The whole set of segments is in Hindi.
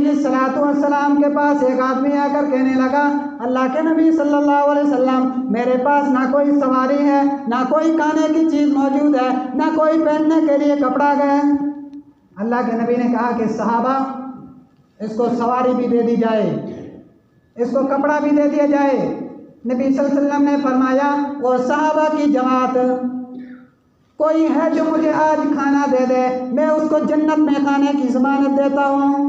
अलैहिस्सलाम के पास एक आदमी आकर कहने लगा, अल्लाह के नबी सल्लल्लाहु अलैहि वसल्लम, मेरे पास ना कोई सवारी है, ना कोई खाने की चीज़ मौजूद है, ना कोई पहनने के लिए कपड़ा है। अल्लाह के नबी ने कहा कि सहाबा, इसको सवारी भी दे दी जाए, इसको कपड़ा भी दे दिया जाए। नबी सल्लल्लाहु अलैहि वसल्लम ने फरमाया, वो सहाबा की जमात, कोई है जो मुझे आज खाना दे दे, मैं उसको जन्नत में खाने की ज़मानत देता हूँ।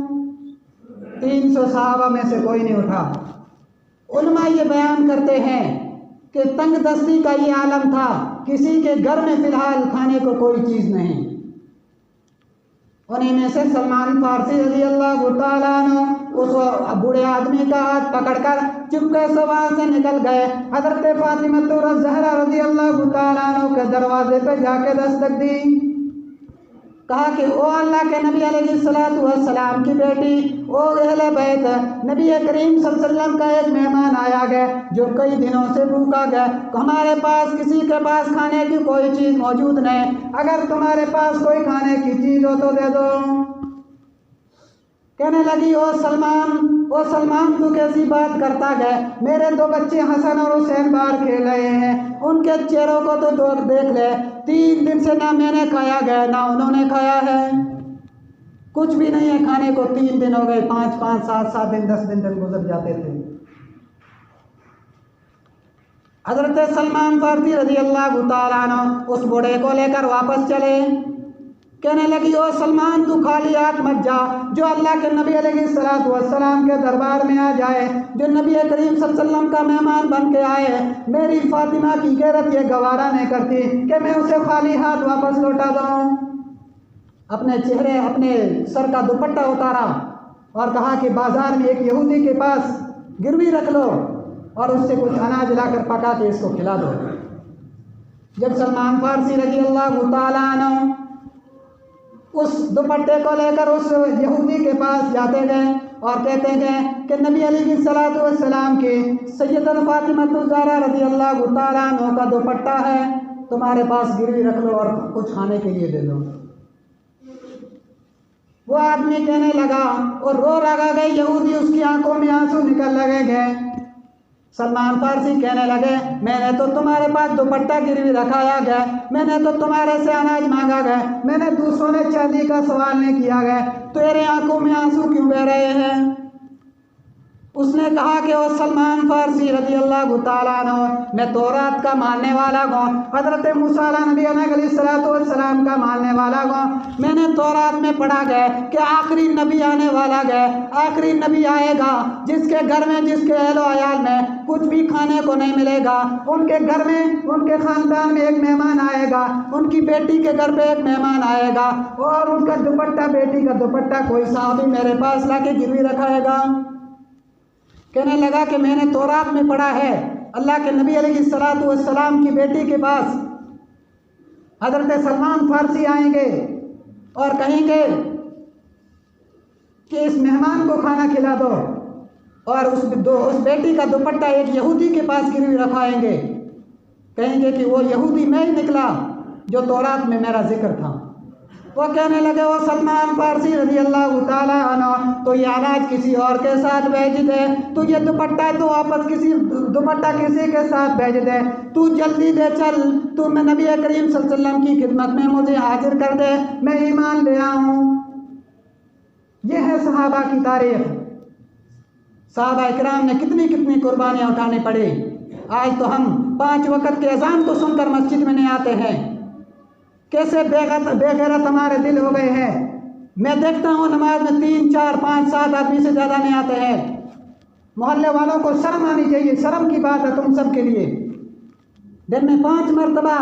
300 सहाबा में से कोई नहीं उठा। उलमा ये बयान करते हैं कि तंग दस्ती का ये आलम था, किसी के घर में फ़िलहाल खाने को कोई चीज़ नहीं। उन्हीं में से सलमान फारसी रज़ी अल्लाह तआला अन्हु उस बूढ़े आदमी का हाथ पकड़कर चुपके से वहाँ से निकल गए। हज़रत फातिमा ज़हरा रज़ी अल्लाह तआला अन्हा के दरवाजे पे जाके दस्तक दी। कहा कि ओ अल्लाह के नबी अलैहिस्सलातु वस्सलाम की बेटी, ओ अहले बैत, नबी करीम सल्लल्लाहु अलैहि वसल्लम का एक मेहमान आया गया जो कई दिनों से भूखा गया। हमारे पास किसी के पास खाने की कोई चीज़ मौजूद नहीं, अगर तुम्हारे पास कोई खाने की चीज़ हो तो दे दो। कहने लगी, ओ सलमान तू कैसी बात करता है? मेरे 2 बच्चे हसन और हुसैन बाहर खेल रहे हैं, उनके चेहरों को तो देख ले। 3 दिन से ना मैंने खाया गया ना उन्होंने खाया है, कुछ भी नहीं है खाने को। 3 दिन हो गए, 5-5, 7-7 दिन, 10 दिन गुजर जाते थे। हज़रत सलमान फारसी रज़ी अल्लाह तआला अन्हु उस बूढ़े को लेकर वापस चले। कहने लगी, ओ सलमान तू खाली हाथ मत जा, जो अल्लाह के नबी अलैहिस्सलातु वस्सलाम के दरबार में आ जाए, जो नबी करीम सल्लल्लाहु अलैहि वसल्लम का मेहमान बन के आए, मेरी फातिमा की गैरत ये गवारा नहीं करती कि मैं उसे खाली हाथ वापस लौटा दूँ। अपने चेहरे, अपने सर का दुपट्टा उतारा और कहा कि बाजार में एक यहूदी के पास गिरवी रख लो और उससे कुछ अनाज लाकर पका के इसको खिला दो। जब सलमान फारसी रज़ी अल्लाह तआला अन्हु उस दुपट्टे को लेकर उस यहूदी के पास जाते गए और कहते गए कि नबी अलैहिस्सलातु वस्सलाम की सैयदना फातिमा ज़हरा रज़ी अल्लाह तआला अन्हा का दुपट्टा है, तुम्हारे पास गिरवी रख लो और कुछ खाने के लिए दे दो। वो आदमी कहने लगा और रो लगा गए यहूदी, उसकी आंखों में आंसू निकल लगे गए। सलमान फारसी कहने लगे, मैंने तो तुम्हारे पास दुपट्टा गिरवी रखाया गया, मैंने तो तुम्हारे से अनाज मांगा गया, मैंने दूसरों ने चांदी का सवाल नहीं किया गया, तेरे आंखों में आंसू क्यों बह रहे हैं? उसने कहा कि ओ सलमान फारसी रज़ी अल्लाह तआला अन्हु, मैं तौरात का मानने वाला हूँ, हज़रत मूसा नबी अलैहिस्सलातु वस्सलाम का मानने वाला हूँ। मैंने तौरात में पढ़ा गया कि आखिरी नबी आने वाला है, आखिरी नबी आएगा जिसके घर में, जिसके अहलो अयाल में कुछ भी खाने को नहीं मिलेगा। उनके घर में, उनके ख़ानदान में एक मेहमान आएगा, उनकी बेटी के घर पे एक मेहमान आएगा और उनका दुपट्टा, बेटी का दुपट्टा कोई साहबी मेरे पास लाके गिरवी रखाएगा। कहने लगा कि मैंने तौरात में पढ़ा है, अल्लाह के नबी अलैहिस्सलातु वस्सलाम की बेटी के पास हज़रत सलमान फारसी आएंगे और कहेंगे कि इस मेहमान को खाना खिला दो, और उस बेटी का दुपट्टा एक यहूदी के पास गिरवी रखाएंगे, कहेंगे कि वो यहूदी मैं ही निकला जो तौरात में मेरा जिक्र था। वो कहने लगे, वो सलमान फारसी रज़ी अल्लाह तआला अन्हु, तो ये अनाज किसी और के साथ भेज दे, तू ये दुपट्टा तो वापस दुपट्टा किसी के साथ भेज दे, तू जल्दी दे चल, तू मैं नबी करीम सल्लल्लाहु अलैहि वसल्लम की खिदमत में मुझे हाजिर कर दे, मैं ईमान ले आऊँ। ये है सहाबा की तारीफ। सहाबा इकराम ने कितनी कितनी कुर्बानियाँ उठानी पड़ी। आज तो हम 5 वक़्त के अज़ान को सुनकर मस्जिद में नहीं आते हैं। कैसे बेगैरत हमारे दिल हो गए हैं। मैं देखता हूँ नमाज में 3, 4, 5, 7 आदमी से ज़्यादा नहीं आते हैं। मोहल्ले वालों को शर्म आनी चाहिए, शर्म की बात है तुम सब के लिए। दिन में 5 मरतबा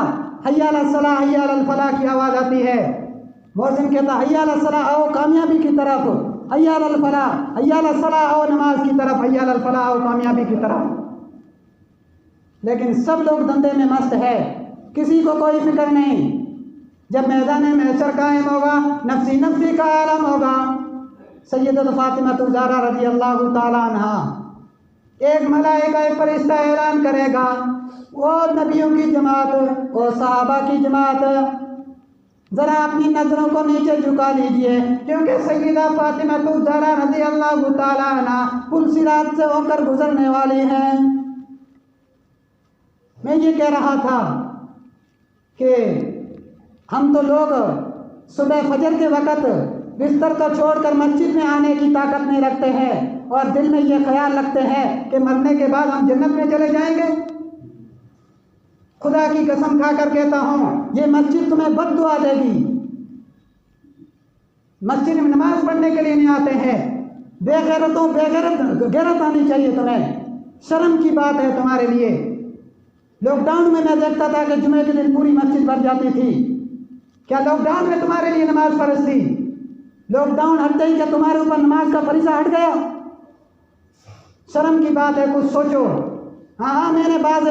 हय्या अला सलाह, हय्या अल फलाह की आवाज़ आती है। मौज़िन कहता हय्या अला सलाह, आओ कामयाबी की तरफ, हय्या अल फलाह, हय्या अला सलाह, आओ नमाज की तरफ, हय्या अल फलाह, आओ कामयाबी की तरफ। लेकिन सब लोग धंधे में मस्त है, किसी को कोई फिक्र नहीं। जब मैदान महशर कायम होगा, नफ्सी नफ्सी का आलम होगा। सैयदत फातिमा ज़हरा रज़ी अल्लाह तआला अन्हा, एक मलाइका, एक फरिश्ता ऐलान करेगा, वो नबियों की जमात, वो सहाबा की जमात, ज़रा अपनी नज़रों को नीचे झुका लीजिए, क्योंकि सैयदा फातिमा ज़हरा रज़ी अल्लाह तआला अन्हा पुल सिरात से होकर गुजरने वाली हैं। मैं ये कह रहा था कि हम तो लोग सुबह फजर के वक़्त बिस्तर को छोड़कर मस्जिद में आने की ताकत नहीं रखते हैं और दिल में ये ख्याल रखते हैं कि मरने के बाद हम जन्नत में चले जाएंगे। खुदा की कसम खाकर कहता हूँ, ये मस्जिद तुम्हें बद्दुआ देगी। मस्जिद में नमाज पढ़ने के लिए नहीं आते हैं। बेगैरतों गैरत आनी चाहिए तुम्हें। शर्म की बात है तुम्हारे लिए। लॉकडाउन में मैं देखता था कि जुमे के दिन पूरी मस्जिद भर जाती थी। क्या लॉकडाउन में तुम्हारे लिए नमाज फर्ज थी? लॉकडाउन हटते ही क्या तुम्हारे ऊपर नमाज का फरीज़ा हट गया? शर्म की बात है, कुछ सोचो। हाँ, मैंने बात